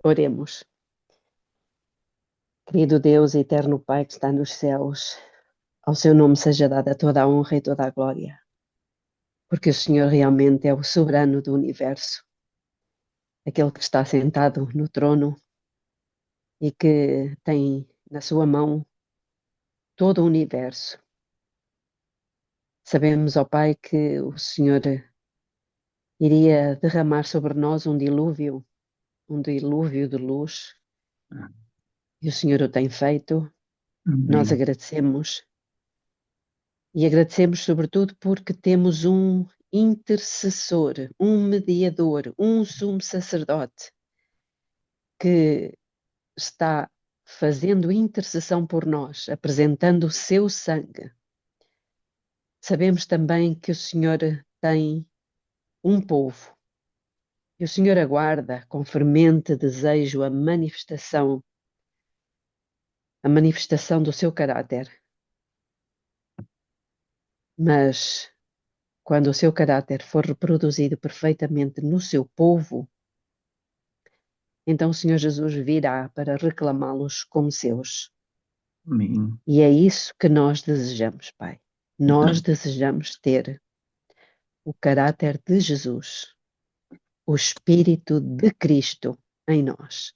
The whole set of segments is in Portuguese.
Oremos. Querido Deus, eterno Pai que está nos céus, ao seu nome seja dada toda a honra e toda a glória, porque o Senhor realmente é o soberano do universo, aquele que está sentado no trono e que tem na sua mão todo o universo. Sabemos, ó Pai, que o Senhor iria derramar sobre nós um dilúvio de luz, e o Senhor o tem feito. Nós Amém. agradecemos. E agradecemos sobretudo porque temos um intercessor, um mediador, um sumo sacerdote que está fazendo intercessão por nós, apresentando o seu sangue. Sabemos também que o Senhor tem um povo e o Senhor aguarda com fermente desejo a manifestação do seu caráter. Mas quando o seu caráter for reproduzido perfeitamente no seu povo, então o Senhor Jesus virá para reclamá-los como seus. Amém. E é isso que nós desejamos, Pai. Nós desejamos ter o caráter de Jesus, o Espírito de Cristo em nós.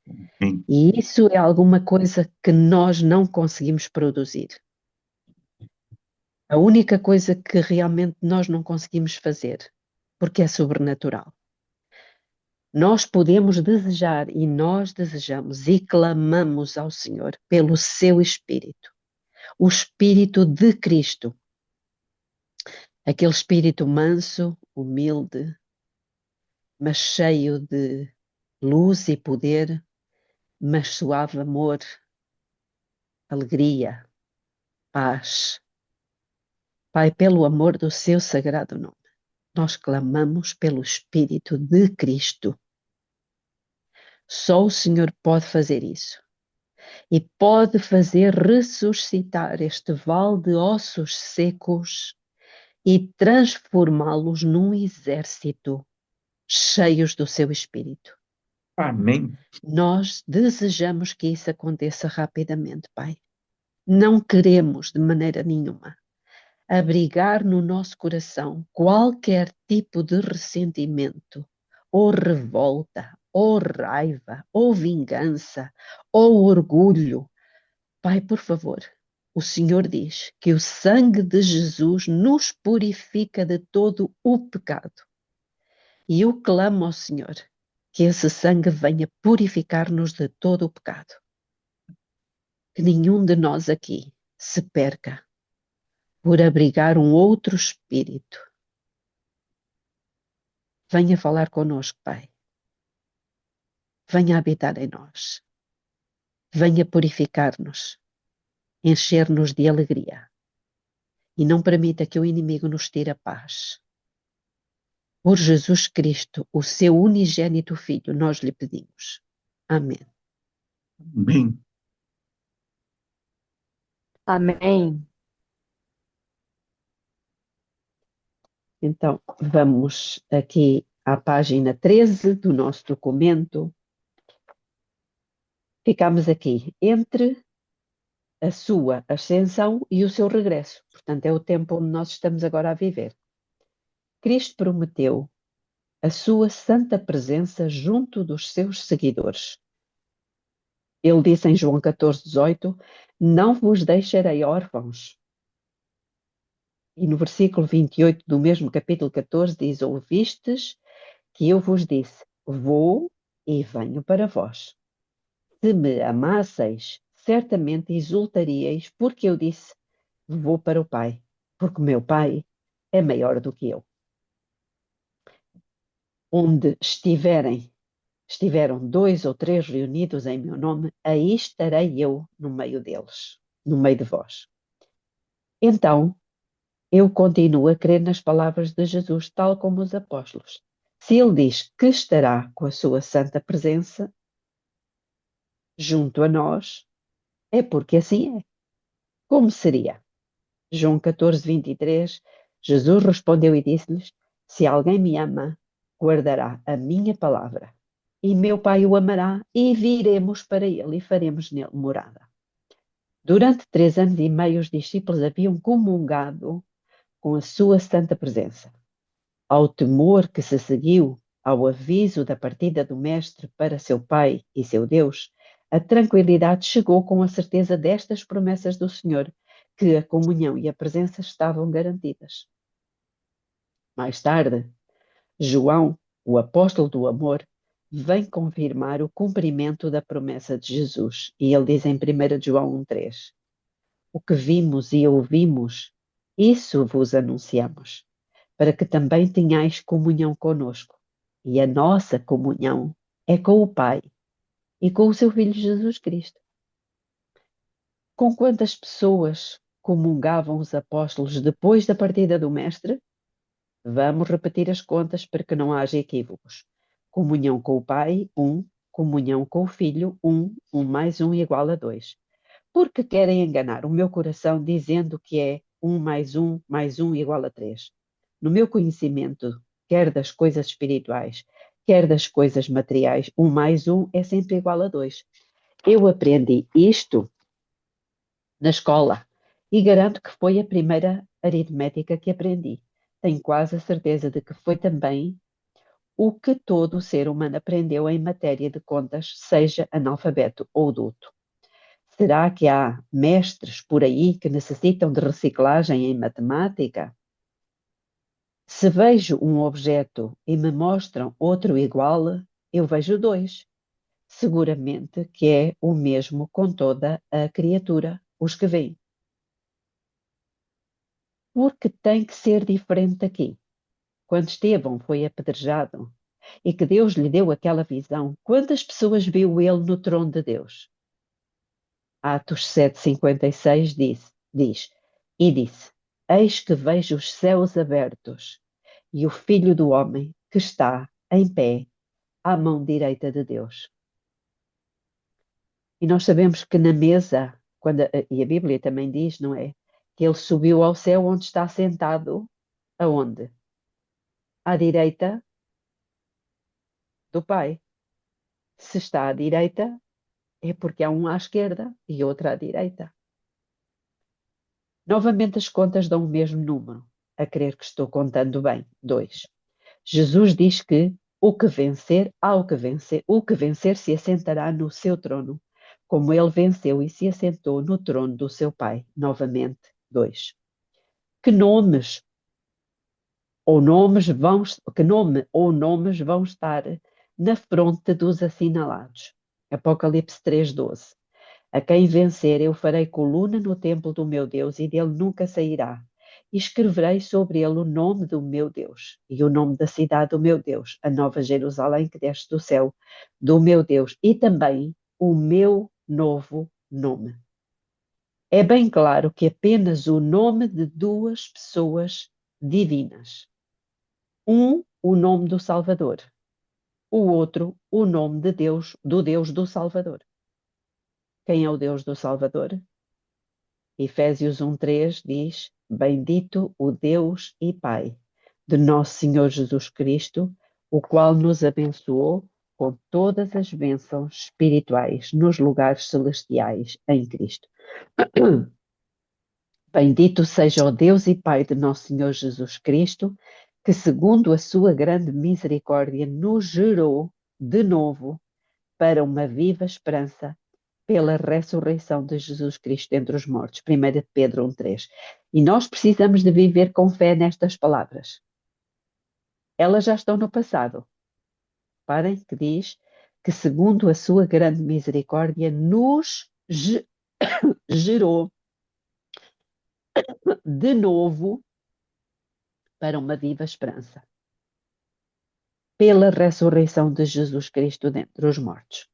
Amém. E isso é alguma coisa que nós não conseguimos produzir. A única coisa que realmente nós não conseguimos fazer, porque é sobrenatural. Nós podemos desejar e nós desejamos e clamamos ao Senhor pelo seu Espírito, o Espírito de Cristo, aquele Espírito manso, humilde, mas cheio de luz e poder, mas suave amor, alegria, paz. Pai, pelo amor do seu sagrado nome, nós clamamos pelo Espírito de Cristo. Só o Senhor pode fazer isso. E pode fazer ressuscitar este vale de ossos secos e transformá-los num exército cheios do seu espírito. Amém. Nós desejamos que isso aconteça rapidamente, Pai. Não queremos de maneira nenhuma abrigar no nosso coração qualquer tipo de ressentimento, ou revolta, ou raiva, ou vingança, ou orgulho. Pai, por favor, o Senhor diz que o sangue de Jesus nos purifica de todo o pecado. E eu clamo ao Senhor que esse sangue venha purificar-nos de todo o pecado. Que nenhum de nós aqui se perca por abrigar um outro espírito. Venha falar conosco, Pai. Venha habitar em nós. Venha purificar-nos, encher-nos de alegria. E não permita que o inimigo nos tire a paz. Por Jesus Cristo, o seu unigênito Filho, nós lhe pedimos. Amém. Amém. Amém. Então, vamos aqui à página 13 do nosso documento. Ficamos aqui entre a sua ascensão e o seu regresso. Portanto, é o tempo onde nós estamos agora a viver. Cristo prometeu a sua santa presença junto dos seus seguidores. Ele disse em João 14:18, não vos deixarei órfãos. E no versículo 28 do mesmo capítulo 14 diz, ouvistes que eu vos disse, vou e venho para vós. Se me amasseis, certamente exultaríeis, porque eu disse, vou para o Pai, porque meu Pai é maior do que eu. Onde estiveram 2 ou 3 reunidos em meu nome, aí estarei eu no meio deles, no meio de vós. Então, eu continuo a crer nas palavras de Jesus, tal como os apóstolos. Se ele diz que estará com a sua santa presença junto a nós, é porque assim é. Como seria? João 14:23, Jesus respondeu e disse-lhes, se alguém me ama, guardará a minha palavra, e meu Pai o amará, e viremos para ele e faremos nele morada. Durante 3 anos e meio, os discípulos haviam comungado com a sua santa presença. Ao temor que se seguiu ao aviso da partida do Mestre para seu Pai e seu Deus, a tranquilidade chegou com a certeza destas promessas do Senhor, que a comunhão e a presença estavam garantidas. Mais tarde, João, o apóstolo do amor, vem confirmar o cumprimento da promessa de Jesus. E ele diz em 1 João 1,3: O que vimos e ouvimos, isso vos anunciamos, para que também tenhais comunhão conosco. E a nossa comunhão é com o Pai e com o seu Filho Jesus Cristo. Com quantas pessoas comungavam os apóstolos depois da partida do Mestre? Vamos repetir as contas para que não haja equívocos. Comunhão com o Pai, 1. Comunhão com o Filho, 1. 1 mais 1 igual a 2. Porque querem enganar o meu coração dizendo que é 1 mais 1 igual a 3. No meu conhecimento, quer das coisas espirituais, quer das coisas materiais, 1 mais 1 é sempre igual a 2. Eu aprendi isto na escola e garanto que foi a primeira aritmética que aprendi. Tenho quase a certeza de que foi também o que todo ser humano aprendeu em matéria de contas, seja analfabeto ou douto. Será que há mestres por aí que necessitam de reciclagem em matemática? Se vejo um objeto e me mostram outro igual, eu vejo dois. Seguramente que é o mesmo com toda a criatura, os que veem. Porque tem que ser diferente aqui. Quando Estevão foi apedrejado e que Deus lhe deu aquela visão, quantas pessoas viu ele no trono de Deus? Atos 7,56 diz, e disse, eis que vejo os céus abertos e o Filho do Homem que está em pé à mão direita de Deus. E nós sabemos que na mesa, e a Bíblia também diz, não é? Que ele subiu ao céu onde está sentado, aonde? À direita do Pai. Se está à direita, é porque há um à esquerda e outro à direita. Novamente as contas dão o mesmo número, a crer que estou contando bem, 2. Jesus diz que o que vencer se assentará no seu trono, como ele venceu e se assentou no trono do seu Pai. Novamente, 2. Que nome ou nomes vão estar na fronte dos assinalados? Apocalipse 3,12. A quem vencer eu farei coluna no templo do meu Deus e dele nunca sairá. E escreverei sobre ele o nome do meu Deus e o nome da cidade do meu Deus, a nova Jerusalém que desce do céu do meu Deus, e também o meu novo nome. É bem claro que apenas o nome de duas pessoas divinas. Um, o nome do Salvador. O outro, o nome de Deus do Salvador. Quem é o Deus do Salvador? Efésios 1,3 diz, bendito o Deus e Pai de nosso Senhor Jesus Cristo, o qual nos abençoou com todas as bênçãos espirituais nos lugares celestiais em Cristo. Bendito seja o Deus e Pai de nosso Senhor Jesus Cristo, que segundo a sua grande misericórdia nos gerou de novo para uma viva esperança pela ressurreição de Jesus Cristo entre os mortos. 1 Pedro 1,3. E nós precisamos de viver com fé nestas palavras. Elas já estão no passado. Reparem que diz que segundo a sua grande misericórdia nos gerou de novo para uma viva esperança pela ressurreição de Jesus Cristo dentre os mortos.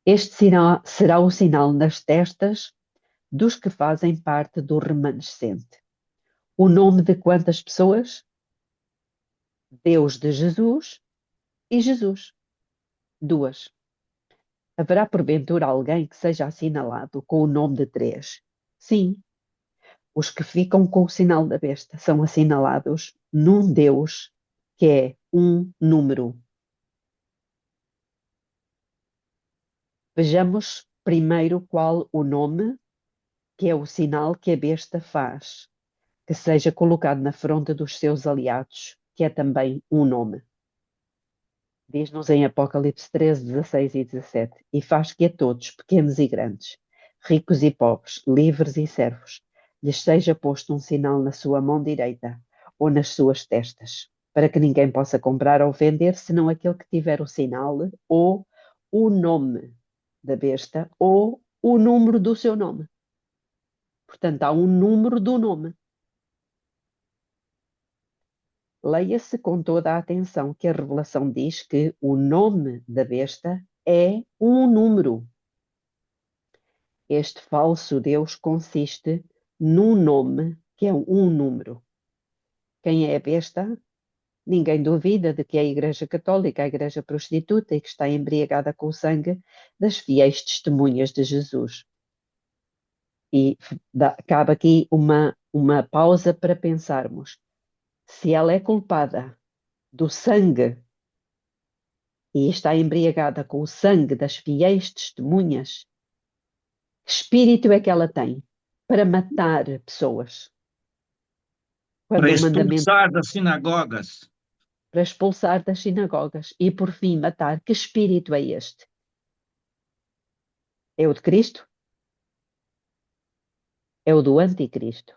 Este será o sinal nas testas dos que fazem parte do remanescente. O nome de quantas pessoas? Deus de Jesus e Jesus. 2. Haverá porventura alguém que seja assinalado com o nome de 3? Sim. Os que ficam com o sinal da besta são assinalados num Deus que é um número. Vejamos primeiro qual o nome, que é o sinal que a besta faz, que seja colocado na fronte dos seus aliados, que é também um nome. Diz-nos em Apocalipse 13, 16 e 17: E faz que a todos, pequenos e grandes, ricos e pobres, livres e servos, lhes seja posto um sinal na sua mão direita ou nas suas testas, para que ninguém possa comprar ou vender, senão aquele que tiver o sinal ou o nome da besta ou o número do seu nome. Portanto, há um número do nome. Leia-se com toda a atenção que a revelação diz que o nome da besta é um número. Este falso Deus consiste num nome que é um número. Quem é a besta? Ninguém duvida de que é a Igreja Católica, a Igreja prostituta e que está embriagada com o sangue das fiéis testemunhas de Jesus. E cabe aqui uma pausa para pensarmos. Se ela é culpada do sangue e está embriagada com o sangue das fiéis testemunhas, que espírito é que ela tem para matar pessoas? Quando Para o mandamento expulsar das sinagogas. para expulsar das sinagogas e por fim matar, que espírito é este? É o de Cristo? É o do anticristo?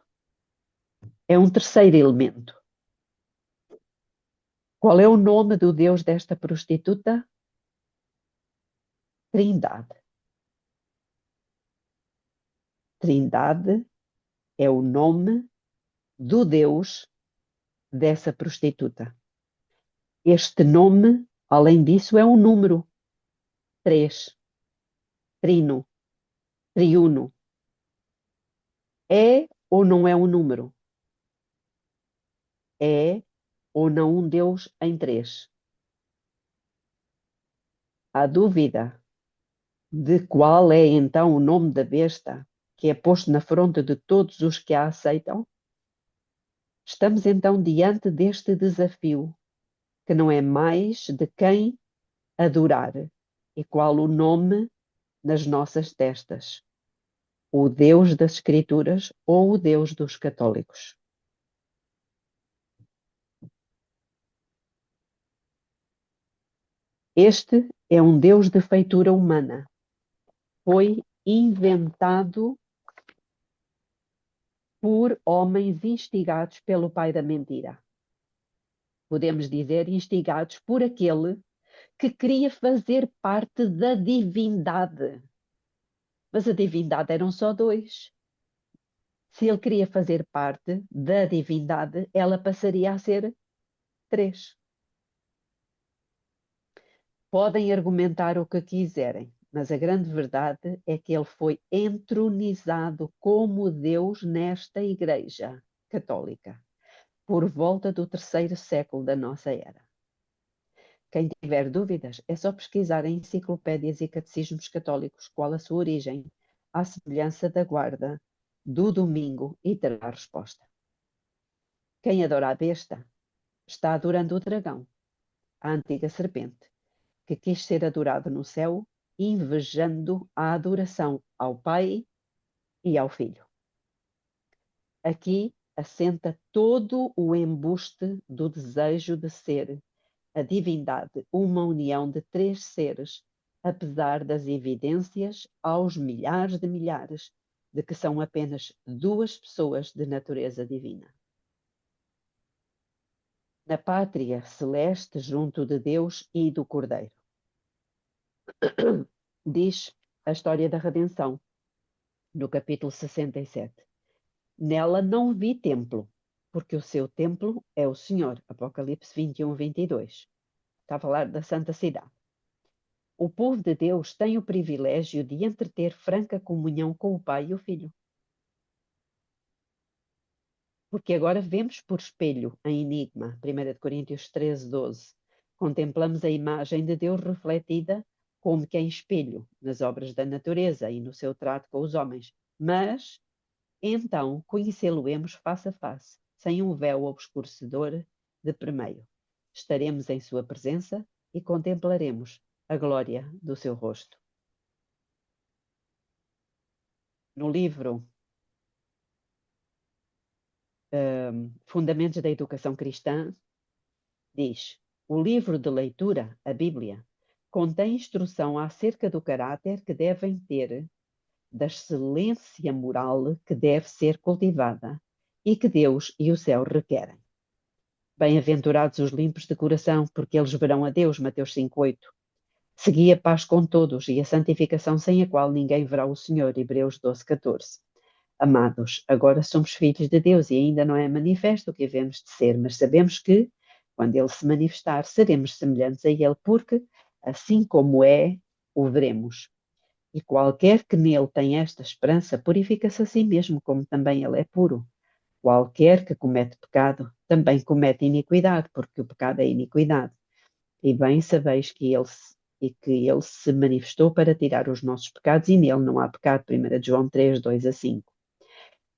É um terceiro elemento. Qual é o nome do Deus desta prostituta? Trindade. Trindade é o nome do Deus dessa prostituta. Este nome, além disso, é um número. 3. Trino. Triuno. É ou não é um número? É ou não um Deus em 3? Há dúvida de qual é então o nome da besta que é posto na fronte de todos os que a aceitam? Estamos então diante deste desafio, que não é mais de quem adorar e qual o nome nas nossas testas: o Deus das Escrituras ou o Deus dos católicos. Este é um Deus de feitura humana. Foi inventado por homens instigados pelo pai da mentira. Podemos dizer, instigados por aquele que queria fazer parte da divindade. Mas a divindade eram só dois. Se ele queria fazer parte da divindade, ela passaria a ser 3. Podem argumentar o que quiserem, mas a grande verdade é que ele foi entronizado como Deus nesta Igreja Católica, por volta do 3º século da nossa era. Quem tiver dúvidas, é só pesquisar em enciclopédias e catecismos católicos qual a sua origem, à semelhança da guarda do domingo, e terá a resposta. Quem adora a besta está adorando o dragão, a antiga serpente, que quis ser adorado no céu, invejando a adoração ao Pai e ao Filho. Aqui assenta todo o embuste do desejo de ser a divindade uma união de 3 seres, apesar das evidências aos milhares de que são apenas 2 pessoas de natureza divina. Na pátria celeste junto de Deus e do Cordeiro. Diz a história da redenção, no capítulo 67. Nela não vi templo, porque o seu templo é o Senhor. Apocalipse 21, 22. Está a falar da Santa Cidade. O povo de Deus tem o privilégio de entreter franca comunhão com o Pai e o Filho. Porque agora vemos por espelho em enigma, 1 Coríntios 13, 12. Contemplamos a imagem de Deus refletida como que em espelho, nas obras da natureza e no seu trato com os homens. Mas, então, conhecê-lo-emos face a face, sem um véu obscurecedor de permeio. Estaremos em sua presença e contemplaremos a glória do seu rosto. no livro Fundamentos da Educação Cristã, diz: o livro de leitura, a Bíblia, contém instrução acerca do caráter que devem ter, da excelência moral que deve ser cultivada e que Deus e o céu requerem. Bem-aventurados os limpos de coração, porque eles verão a Deus. Mateus 5:8. Segui a paz com todos e a santificação sem a qual ninguém verá o Senhor. Hebreus 12:14. Amados, agora somos filhos de Deus e ainda não é manifesto o que havemos de ser, mas sabemos que, quando Ele se manifestar, seremos semelhantes a Ele, porque, assim como é, o veremos. E qualquer que nele tem esta esperança, purifica-se a si mesmo, como também ele é puro. Qualquer que comete pecado, também comete iniquidade, porque o pecado é iniquidade. E bem sabeis que ele se manifestou para tirar os nossos pecados, e nele não há pecado. 1 João 3, 2-5.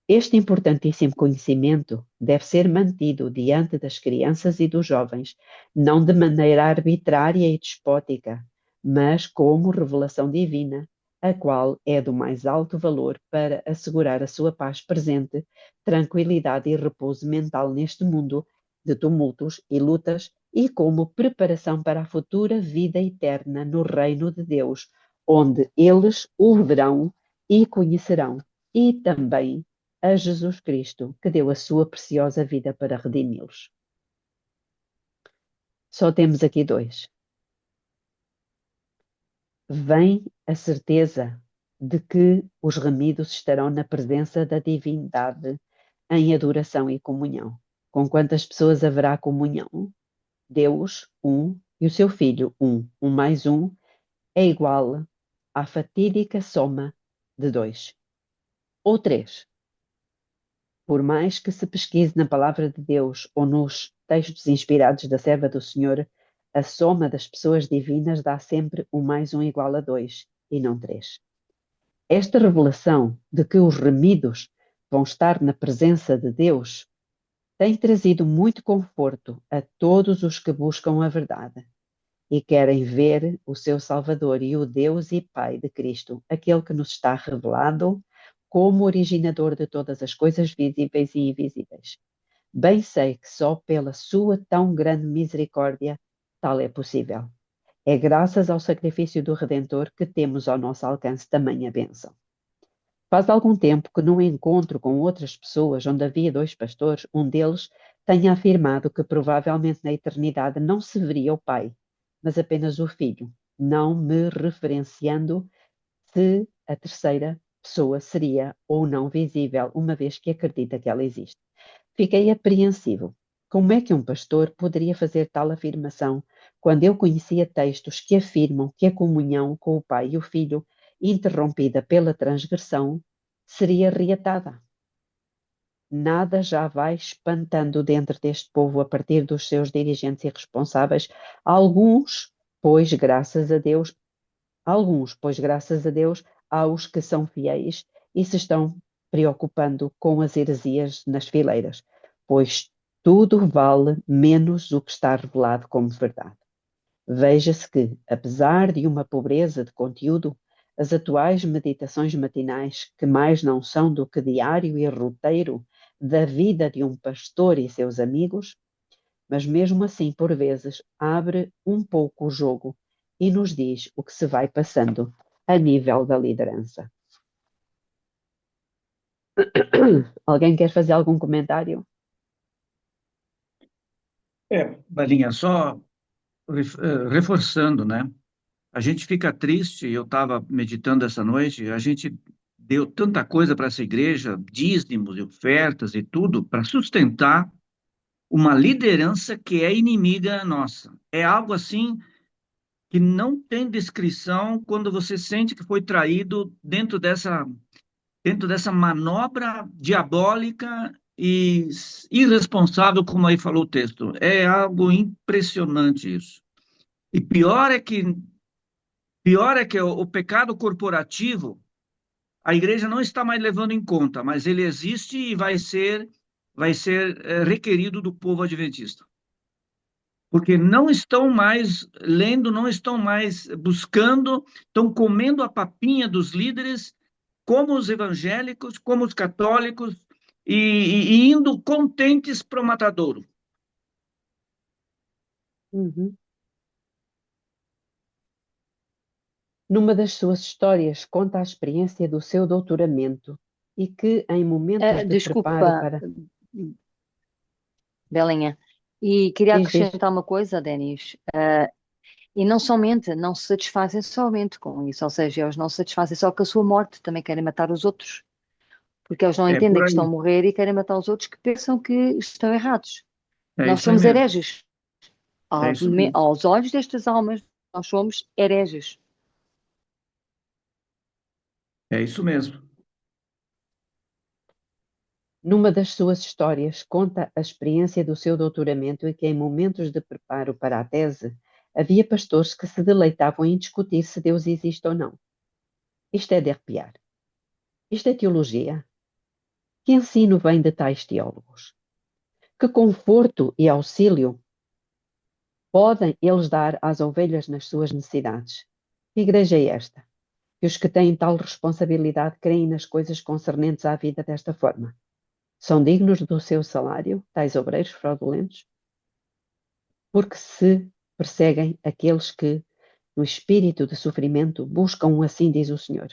Este importantíssimo conhecimento deve ser mantido diante das crianças e dos jovens, não de maneira arbitrária e despótica, mas como revelação divina, a qual é do mais alto valor para assegurar a sua paz presente, tranquilidade e repouso mental neste mundo de tumultos e lutas, e como preparação para a futura vida eterna no reino de Deus, onde eles o verão e conhecerão, e também a Jesus Cristo, que deu a sua preciosa vida para redimi-los. Só temos aqui dois. Vem a certeza de que os remidos estarão na presença da divindade em adoração e comunhão. Com quantas pessoas haverá comunhão? Deus, um, e o seu Filho, um. Um mais um é igual à fatídica soma de dois. Ou três. Por mais que se pesquise na palavra de Deus ou nos textos inspirados da serva do Senhor, a soma das pessoas divinas dá sempre um mais um igual a dois, e não três. Esta revelação de que os remidos vão estar na presença de Deus tem trazido muito conforto a todos os que buscam a verdade e querem ver o seu Salvador e o Deus e Pai de Cristo, aquele que nos está revelado como originador de todas as coisas visíveis e invisíveis. Bem sei que só pela sua tão grande misericórdia tal é possível. É graças ao sacrifício do Redentor que temos ao nosso alcance tamanha bênção. Faz algum tempo que, num encontro com outras pessoas onde havia dois pastores, um deles tenha afirmado que provavelmente na eternidade não se veria o Pai, mas apenas o Filho, não me referenciando se a terceira pessoa seria ou não visível, uma vez que acredita que ela existe. Fiquei apreensivo. Como é que um pastor poderia fazer tal afirmação quando eu conhecia textos que afirmam que a comunhão com o Pai e o Filho, interrompida pela transgressão, seria reatada? Nada já vai espantando dentro deste povo a partir dos seus dirigentes e responsáveis, alguns, pois graças a Deus, há os que são fiéis e se estão preocupando com as heresias nas fileiras, pois tudo vale menos o que está revelado como verdade. Veja-se que, apesar de uma pobreza de conteúdo, as atuais meditações matinais, que mais não são do que diário e roteiro da vida de um pastor e seus amigos, mas mesmo assim, por vezes, abre um pouco o jogo e nos diz o que se vai passando a nível da liderança. Alguém quer fazer algum comentário? Balinha, só reforçando, né? A gente fica triste, eu estava meditando essa noite, a gente deu tanta coisa para essa igreja, dízimos e ofertas e tudo, para sustentar uma liderança que é inimiga nossa. É algo assim que não tem descrição quando você sente que foi traído dentro dessa manobra diabólica e irresponsável, como aí falou o texto. É algo impressionante isso. E pior é que o pecado corporativo, a igreja não está mais levando em conta, mas ele existe e vai ser requerido do povo adventista. Porque não estão mais lendo, não estão mais buscando, estão comendo a papinha dos líderes como os evangélicos, como os católicos, e indo contentes para o matadouro. Uhum. Numa das suas histórias, conta a experiência do seu doutoramento e que, em momentos de preparo Desculpa, para. Belinha. E queria Diz. acrescentar uma coisa, Denis. E não somente, não se satisfazem somente com isso, ou seja, eles não se satisfazem só com a sua morte, também querem matar os outros, porque eles não É por entendem que estão aí, a morrer e querem matar os outros que pensam que estão errados. é Nós isso aí somos mesmo, hereges. é isso mesmo, Aos olhos destas almas, nós somos hereges. é isso mesmo. Numa das suas histórias, conta a experiência do seu doutoramento e que, em momentos de preparo para a tese, havia pastores que se deleitavam em discutir se Deus existe ou não. Isto é de arrepiar. Isto é teologia. Que ensino vem de tais teólogos? Que conforto e auxílio podem eles dar às ovelhas nas suas necessidades? Que igreja é esta? Que os que têm tal responsabilidade creem nas coisas concernentes à vida desta forma? São dignos do seu salário, tais obreiros fraudulentos? Porque se perseguem aqueles que, no espírito de sofrimento, buscam, assim diz o Senhor.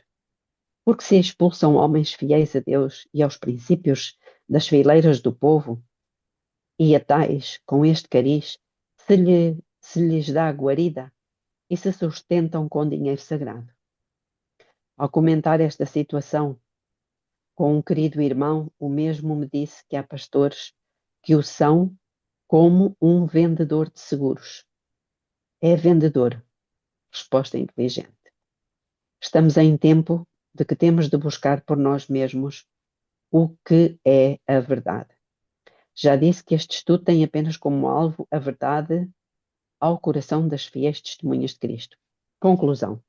Porque se expulsam homens fiéis a Deus e aos princípios das fileiras do povo, e a tais, com este cariz, se lhes dá guarida e se sustentam com dinheiro sagrado. Ao comentar esta situação com um querido irmão, o mesmo me disse que há pastores que o são como um vendedor de seguros. É vendedor. Resposta inteligente. Estamos em tempo de que temos de buscar por nós mesmos o que é a verdade. Já disse que este estudo tem apenas como alvo a verdade ao coração das fiéis testemunhas de Cristo. Conclusão.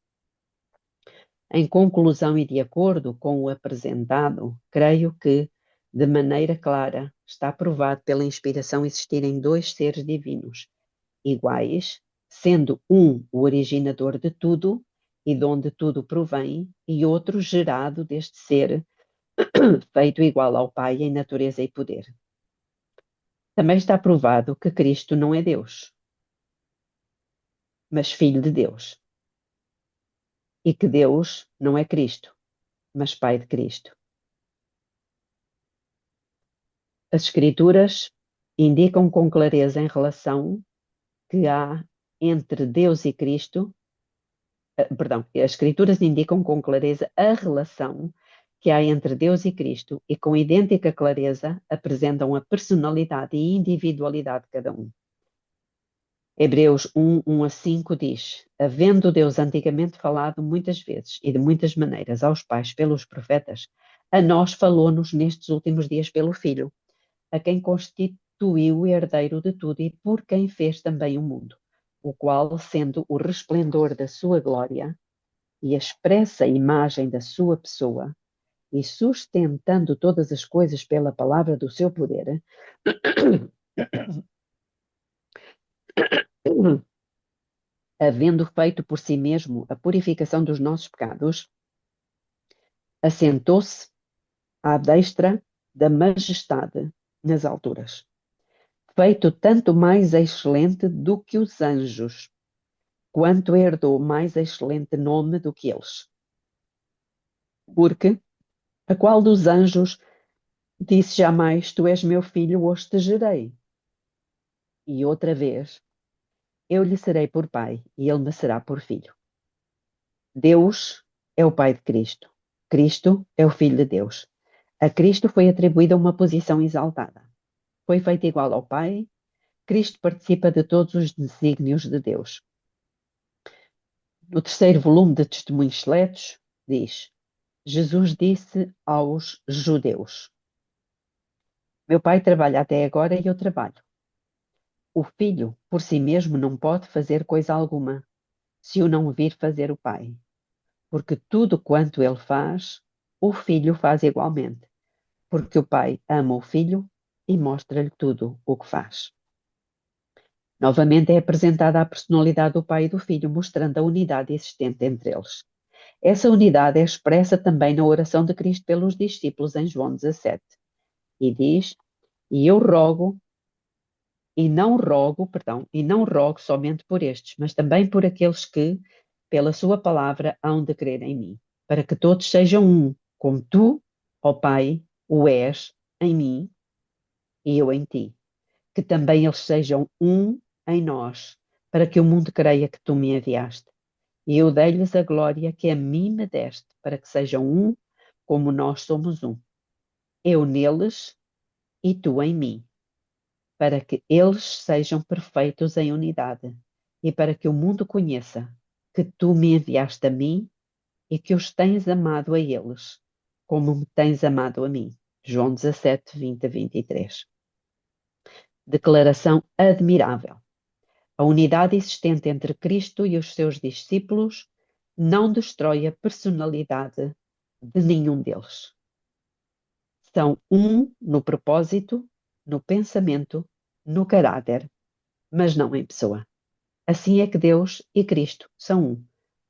Em conclusão e de acordo com o apresentado, creio que, de maneira clara, está provado pela inspiração existirem dois seres divinos, iguais, sendo um o originador de tudo e de onde tudo provém, e outro gerado deste ser, feito igual ao Pai em natureza e poder. Também está provado que Cristo não é Deus, mas Filho de Deus, e que Deus não é Cristo, mas Pai de Cristo. As Escrituras indicam com clareza em relação que há entre Deus e Cristo, perdão, as Escrituras indicam com clareza a relação que há entre Deus e Cristo e com idêntica clareza apresentam a personalidade e individualidade de cada um. Hebreus 1, 1-5 diz: havendo Deus antigamente falado muitas vezes e de muitas maneiras aos pais pelos profetas, a nós falou-nos nestes últimos dias pelo Filho, a quem constituiu o herdeiro de tudo e por quem fez também o mundo, o qual, sendo o resplendor da sua glória e a expressa imagem da sua pessoa, e sustentando todas as coisas pela palavra do seu poder, havendo feito por si mesmo a purificação dos nossos pecados, assentou-se à destra da majestade nas alturas, feito tanto mais excelente do que os anjos, quanto herdou mais excelente nome do que eles. Porque a qual dos anjos disse jamais: Tu és meu filho, hoje te gerei? E outra vez: Eu lhe serei por pai, e ele me será por filho. Deus é o pai de Cristo. Cristo é o filho de Deus. A Cristo foi atribuída uma posição exaltada. Foi feito igual ao Pai. Cristo participa de todos os desígnios de Deus. No terceiro volume de Testemunhos Seletos, diz: Jesus disse aos judeus: Meu pai trabalha até agora e eu trabalho. O filho, por si mesmo, não pode fazer coisa alguma, se o não vir fazer o pai. Porque tudo quanto ele faz, o filho faz igualmente. Porque o pai ama o filho e mostra-lhe tudo o que faz. Novamente é apresentada a personalidade do pai e do filho, mostrando a unidade existente entre eles. Essa unidade é expressa também na oração de Cristo pelos discípulos em João 17. E diz, e eu rogo, e não rogo somente por estes, mas também por aqueles que, pela sua palavra, hão de crer em mim, para que todos sejam um, como tu, ó Pai, o és em mim e eu em ti. Que também eles sejam um em nós, para que o mundo creia que tu me enviaste. E eu dei-lhes a glória que a mim me deste, para que sejam um, como nós somos um. Eu neles e tu em mim, para que eles sejam perfeitos em unidade, e para que o mundo conheça que tu me enviaste a mim e que os tens amado a eles, como me tens amado a mim. João 17, 20 a 23. Declaração admirável. A unidade existente entre Cristo e os seus discípulos não destrói a personalidade de nenhum deles. São um no propósito, no pensamento, no caráter, mas não em pessoa. Assim é que Deus e Cristo são um.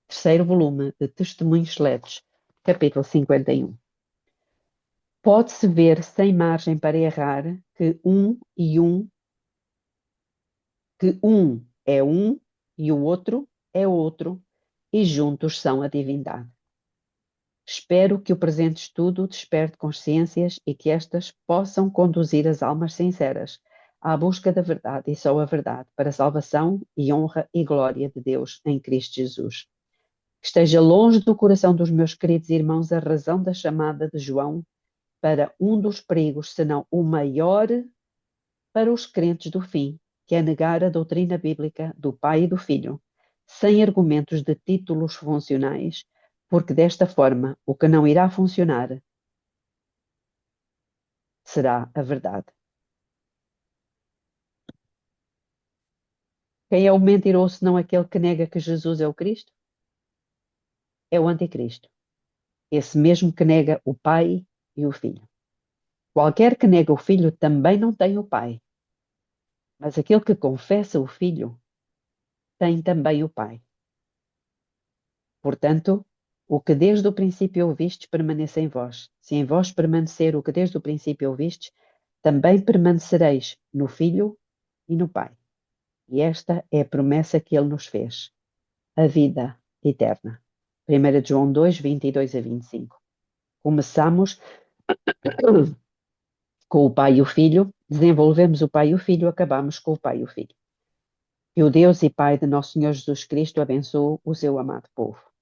Terceiro volume de Testemunhos Seletos, capítulo 51. Pode-se ver sem margem para errar que um é um e o outro é outro, e juntos são a divindade. Espero que o presente estudo desperte consciências e que estas possam conduzir as almas sinceras à busca da verdade e só a verdade, para a salvação e honra e glória de Deus em Cristo Jesus. Que esteja longe do coração dos meus queridos irmãos a razão da chamada de João para um dos perigos, senão o maior, para os crentes do fim, que é negar a doutrina bíblica do Pai e do Filho, sem argumentos de títulos funcionais, porque desta forma o que não irá funcionar será a verdade. Quem é o mentiroso senão aquele que nega que Jesus é o Cristo? É o anticristo. Esse mesmo que nega o Pai e o Filho. Qualquer que nega o Filho também não tem o Pai. Mas aquele que confessa o Filho tem também o Pai. Portanto, o que desde o princípio ouvistes permaneça em vós. Se em vós permanecer o que desde o princípio ouvistes, também permanecereis no Filho e no Pai. E esta é a promessa que ele nos fez, a vida eterna. 1 João 2, 22 a 25. Começamos com o Pai e o Filho, desenvolvemos o Pai e o Filho, acabamos com o Pai e o Filho. Que o Deus e Pai de nosso Senhor Jesus Cristo abençoe o seu amado povo.